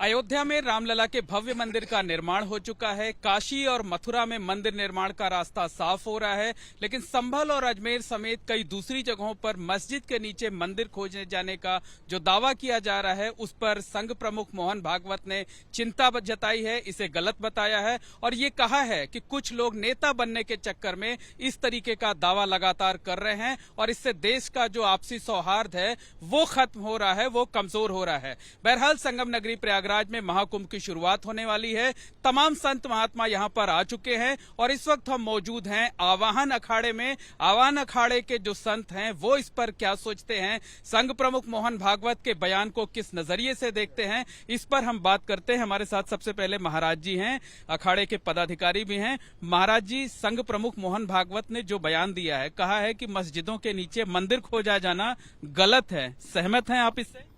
अयोध्या में रामलला के भव्य मंदिर का निर्माण हो चुका है। काशी और मथुरा में मंदिर निर्माण का रास्ता साफ हो रहा है, लेकिन संभल और अजमेर समेत कई दूसरी जगहों पर मस्जिद के नीचे मंदिर खोजने जाने का जो दावा किया जा रहा है, उस पर संघ प्रमुख मोहन भागवत ने चिंता जताई है, इसे गलत बताया है और ये कहा है कि कुछ लोग नेता बनने के चक्कर में इस तरीके का दावा लगातार कर रहे हैं और इससे देश का जो आपसी सौहार्द है वो खत्म हो रहा है, वो कमजोर हो रहा है। बहरहाल संगम नगरी प्रयागराज में महाकुंभ की शुरुआत होने वाली है। तमाम संत महात्मा यहां पर आ चुके हैं और इस वक्त हम मौजूद हैं आवाहन अखाड़े में। आवाहन अखाड़े के जो संत हैं वो इस पर क्या सोचते हैं, संघ प्रमुख मोहन भागवत के बयान को किस नजरिए से देखते हैं, इस पर हम बात करते हैं। हमारे साथ सबसे पहले महाराज जी हैं, अखाड़े के पदाधिकारी भी हैं। महाराज जी, संघ प्रमुख मोहन भागवत ने जो बयान दिया है, कहा है कि मस्जिदों के नीचे मंदिर खोजा जाना गलत है, सहमत हैं आप इससे?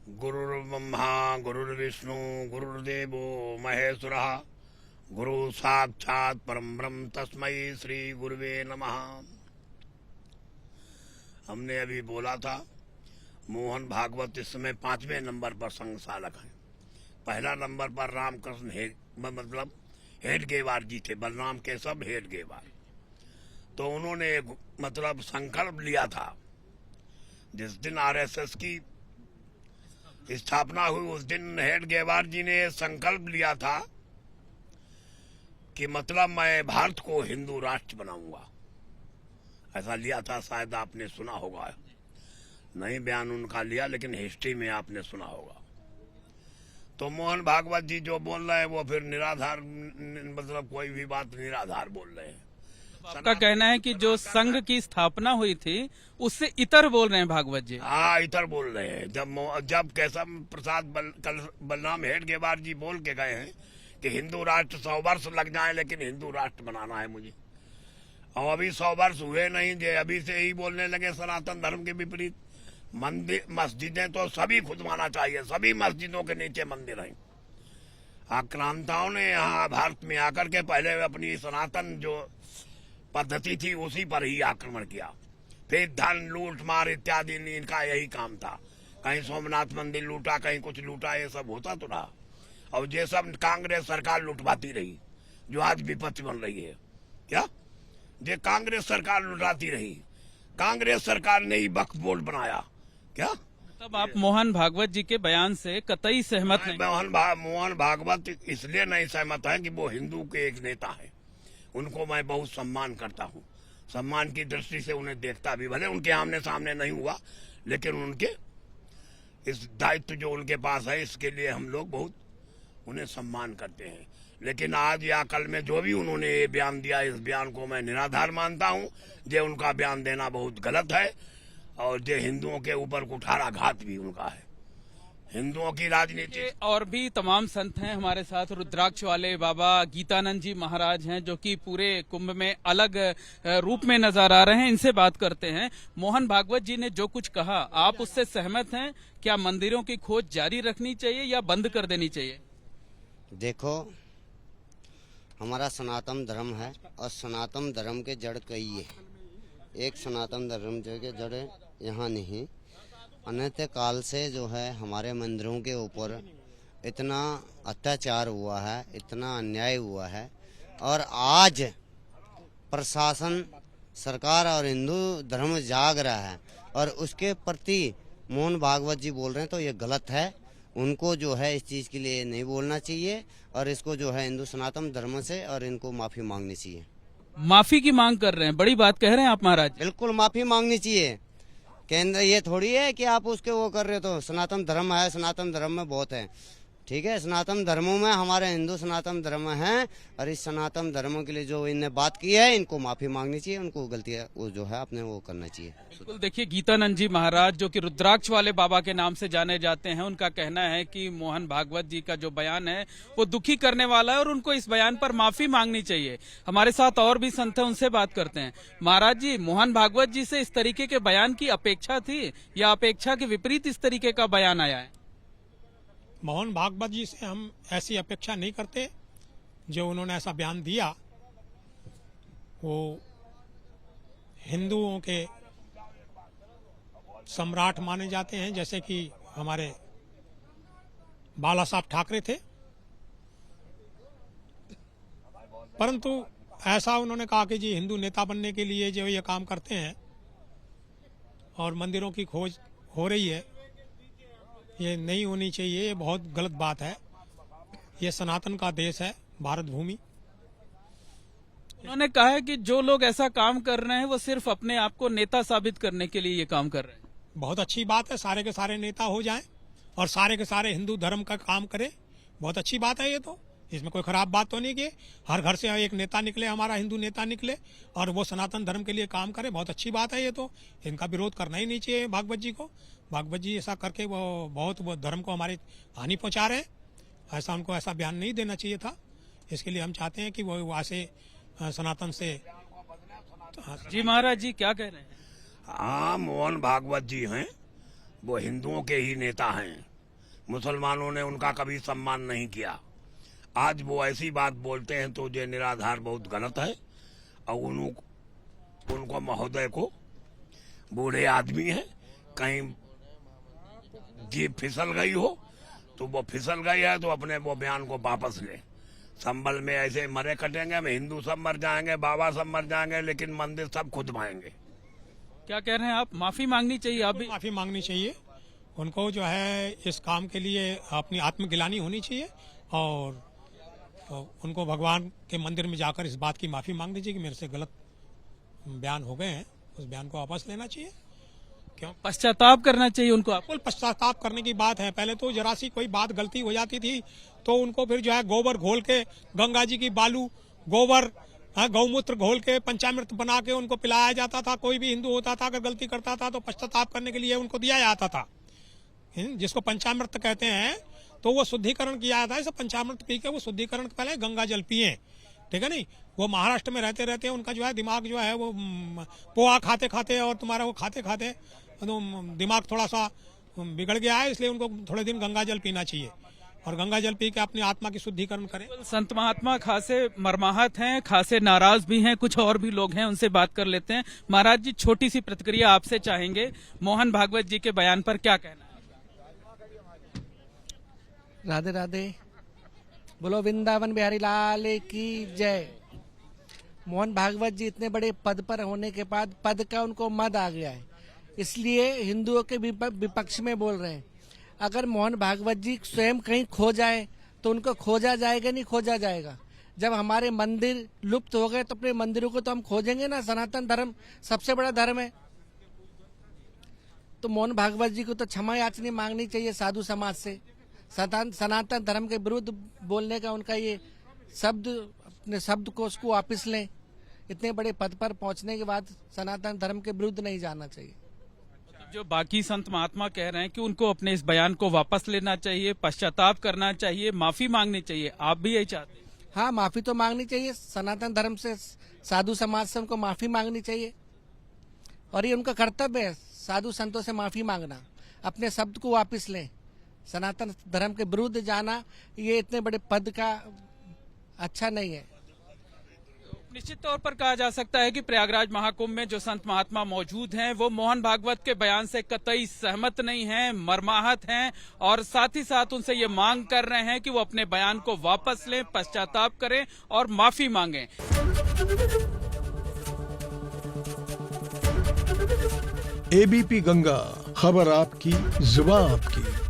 गुरुर्ब्रह्मा गुरुर्विष्णु गुरुर्देवो महेश्वरः गुरु साक्षात् परम ब्रह्म तस्मै श्री गुरुवे नमः। हमने अभी बोला था मोहन भागवत इस समय 5वें नंबर पर संघ चालक हैं। पहला नंबर पर रामकृष्ण मतलब हेडगेवार जी थे, बलराम केशव हेडगेवार। तो उन्होंने मतलब संकल्प लिया था, जिस दिन आरएसएस की स्थापना हुई उस दिन हेडगेवार जी ने संकल्प लिया था कि मतलब मैं भारत को हिंदू राष्ट्र बनाऊंगा, ऐसा लिया था। शायद आपने सुना होगा, नहीं बयान उनका लिया लेकिन हिस्ट्री में आपने सुना होगा। तो मोहन भागवत जी जो बोल रहे हैं वो फिर निराधार, मतलब कोई भी बात निराधार बोल रहे हैं। आपका कहना है कि जो संघ की स्थापना हुई थी उससे इतर बोल रहे हैं भागवत जी? हाँ, इतर बोल रहे हैं। जब केशव प्रसाद बलराम हेडगेवार जी बोल के गए हैं कि हिंदू राष्ट्र 100 वर्ष लग जाए लेकिन हिंदू राष्ट्र बनाना है मुझे, और अभी 100 वर्ष हुए नहीं, जो अभी से ही बोलने लगे सनातन धर्म के विपरीत। मंदिर मस्जिदें तो सभी खुदवाना चाहिए, सभी मस्जिदों के नीचे मंदिर हैं। आक्रांताओं ने यहाँ भारत में आकर के पहले अपनी सनातन जो पद्धति थी उसी पर ही आक्रमण किया, फिर धन लूट मार इत्यादि इनका यही काम था। कहीं सोमनाथ मंदिर लूटा, कहीं कुछ लूटा, ये सब होता तो रहा। और ये सब कांग्रेस सरकार लुटवाती रही, जो आज विपक्ष बन रही है। क्या ये कांग्रेस सरकार लुटाती रही? कांग्रेस सरकार ने ही वक्फ बोर्ड बनाया क्या? तब आप मोहन भागवत जी के बयान से कतई सहमत नहीं? मोहन भागवत इसलिए नहीं सहमत है कि वो हिंदू के एक नेता है। उनको मैं बहुत सम्मान करता हूँ, सम्मान की दृष्टि से उन्हें देखता भी, भले उनके आमने सामने नहीं हुआ, लेकिन उनके इस दायित्व जो उनके पास है इसके लिए हम लोग बहुत उन्हें सम्मान करते हैं। लेकिन आज या कल में जो भी उन्होंने ये बयान दिया, इस बयान को मैं निराधार मानता हूँ। ये उनका बयान देना बहुत गलत है और ये हिंदुओं के ऊपर कुठाराघात भी उनका है, हिंदुओं की राजनीति। और भी तमाम संत हैं हमारे साथ, रुद्राक्ष वाले बाबा गीतानंद जी महाराज हैं जो कि पूरे कुंभ में अलग रूप में नजर आ रहे हैं, इनसे बात करते हैं। मोहन भागवत जी ने जो कुछ कहा, आप उससे सहमत हैं? क्या मंदिरों की खोज जारी रखनी चाहिए या बंद कर देनी चाहिए? देखो, हमारा सनातन धर्म है और सनातन धर्म के जड़ कई है। एक सनातन धर्म जो के जड़ यहाँ नहीं, अनंत काल से जो है हमारे मंदिरों के ऊपर इतना अत्याचार हुआ है, इतना अन्याय हुआ है, और आज प्रशासन, सरकार और हिंदू धर्म जाग रहा है और उसके प्रति मोहन भागवत जी बोल रहे हैं, तो ये गलत है। उनको जो है इस चीज़ के लिए नहीं बोलना चाहिए और इसको जो है हिंदू सनातन धर्म से और इनको माफ़ी मांगनी चाहिए। माफी की मांग कर रहे हैं, बड़ी बात कह रहे हैं आप महाराज। बिल्कुल माफ़ी मांगनी चाहिए। केंद्र ये थोड़ी है कि आप उसके वो कर रहे हो। तो सनातन धर्म है, सनातन धर्म में बहुत है, ठीक है। सनातन धर्मों में हमारे हिंदू सनातन धर्म हैं और इस सनातन धर्मों के लिए जो इनने बात की है, इनको माफी मांगनी चाहिए, उनको गलती वो जो है अपने वो करना चाहिए। बिल्कुल, देखिए गीतानंद जी महाराज जो कि रुद्राक्ष वाले बाबा के नाम से जाने जाते हैं, उनका कहना है कि मोहन भागवत जी का जो बयान है वो दुखी करने वाला है और उनको इस बयान पर माफी मांगनी चाहिए। हमारे साथ और भी संत हैं, उनसे बात करते हैं। महाराज जी, मोहन भागवत जी से इस तरीके के बयान की अपेक्षा थी या अपेक्षा के विपरीत इस तरीके का बयान आया है? मोहन भागवत जी से हम ऐसी अपेक्षा नहीं करते। जो उन्होंने ऐसा बयान दिया वो हिंदुओं के सम्राट माने जाते हैं, जैसे कि हमारे बाला साहब ठाकरे थे, परंतु ऐसा उन्होंने कहा कि जी हिंदू नेता बनने के लिए जो ये काम करते हैं और मंदिरों की खोज हो रही है, ये नहीं होनी चाहिए, ये बहुत गलत बात है। ये सनातन का देश है भारत भूमि। उन्होंने कहा है कि जो लोग ऐसा काम कर रहे हैं वो सिर्फ अपने आप को नेता साबित करने के लिए ये काम कर रहे हैं। बहुत अच्छी बात है, सारे के सारे नेता हो जाएं और सारे के सारे हिंदू धर्म का काम करें, बहुत अच्छी बात है। ये तो इसमें कोई खराब बात तो नहीं कि हर घर से एक नेता निकले, हमारा हिंदू नेता निकले और वो सनातन धर्म के लिए काम करे, बहुत अच्छी बात है। ये तो इनका विरोध करना ही नहीं चाहिए भागवत जी को। भागवत जी ऐसा करके वो धर्म को हमारी हानि पहुंचा रहे हैं, ऐसा उनको ऐसा बयान नहीं देना चाहिए था। इसके लिए हम चाहते हैं कि वो वहाँ से सनातन से। जी महाराज जी क्या कह रहे हैं? हाँ, मोहन भागवत जी हैं, वो हिंदुओं के ही नेता हैं। मुसलमानों ने उनका कभी सम्मान नहीं किया। आज वो ऐसी बात बोलते हैं तो ये निराधार बहुत गलत है। और उनको महोदय को, बूढ़े आदमी हैं, कहीं जीभ फिसल गई हो तो वो फिसल गई है तो अपने वो बयान को वापस ले। संभल में ऐसे मरे कटेंगे, हम हिंदू सब मर जाएंगे, बाबा सब मर जाएंगे, लेकिन मंदिर सब खुदवाएंगे। क्या कह रहे हैं आप? माफी मांगनी चाहिए, आप भी माफी मांगनी चाहिए उनको, जो है इस काम के लिए अपनी आत्मगिलानी होनी चाहिए और उनको भगवान के मंदिर में जाकर इस बात की माफी मांगनी चाहिए कि मेरे से गलत बयान हो गए हैं, उस बयान को वापस लेना चाहिए। क्यों पश्चाताप करना चाहिए उनको? आप बिल्कुल पश्चाताप करने की बात है। पहले तो जरा सी कोई बात गलती हो जाती थी तो उनको फिर जो है गोबर घोल के, गंगा जी की बालू, गोबर, गौमूत्र घोल के पंचामृत बना के उनको पिलाया जाता था। कोई भी हिंदू होता था अगर गलती करता था तो पश्चाताप करने के लिए उनको दिया जाता था, जिसको पंचामृत कहते हैं। तो वो शुद्धिकरण किया जाता है। इसे पंचामृत पी के वो शुद्धिकरण पहले गंगा जल पिए, ठीक है नहीं। वो महाराष्ट्र में रहते रहते उनका जो है दिमाग जो है वो पोहा खाते खाते और तुम्हारा वो खाते खाते तो दिमाग थोड़ा सा बिगड़ गया है, इसलिए उनको थोड़े दिन गंगा जल पीना चाहिए और गंगा जल पी के अपनी आत्मा की शुद्धिकरण करें। संत महात्मा खासे मर्माहत हैं, खासे नाराज भी हैं, कुछ और भी लोग हैं, उनसे बात कर लेते हैं। महाराज जी, छोटी सी प्रतिक्रिया आपसे चाहेंगे, मोहन भागवत जी के बयान पर क्या कहना है? राधे राधे, बोलो वृंदावन बिहारी लाल की जय। मोहन भागवत जी इतने बड़े पद पर होने के बाद पद का उनको मद आ गया है, इसलिए हिंदुओं के विपक्ष में बोल रहे हैं। अगर मोहन भागवत जी स्वयं कहीं खो जाए तो उनको खोजा जाएगा, नहीं खोजा जाएगा। जब हमारे मंदिर लुप्त हो गए तो अपने मंदिरों को तो हम खोजेंगे ना। सनातन धर्म सबसे बड़ा धर्म है, तो मोहन भागवत जी को तो क्षमा याचना मांगनी चाहिए साधु समाज से। सनातन धर्म के विरुद्ध बोलने का उनका ये शब्द, अपने शब्द को उसको वापस लें। इतने बड़े पद पर पहुंचने के बाद सनातन धर्म के विरुद्ध नहीं जाना चाहिए। जो बाकी संत महात्मा कह रहे हैं कि उनको अपने इस बयान को वापस लेना चाहिए, पश्चाताप करना चाहिए, माफी मांगनी चाहिए, आप भी यही चाहते हैं? हाँ, माफी तो मांगनी चाहिए। सनातन धर्म से, साधु समाज से उनको माफी मांगनी चाहिए और ये उनका कर्तव्य है, साधु संतों से माफी मांगना। अपने शब्द को वापस लें। सनातन धर्म के विरुद्ध जाना ये इतने बड़े पद का अच्छा नहीं है। निश्चित तौर पर कहा जा सकता है कि प्रयागराज महाकुंभ में जो संत महात्मा मौजूद हैं वो मोहन भागवत के बयान से कतई सहमत नहीं हैं, मर्माहत हैं और साथ ही साथ उनसे ये मांग कर रहे हैं कि वो अपने बयान को वापस लें, पश्चाताप करें और माफी मांगें। एबीपी गंगा, खबर आपकी, जुबान आपकी।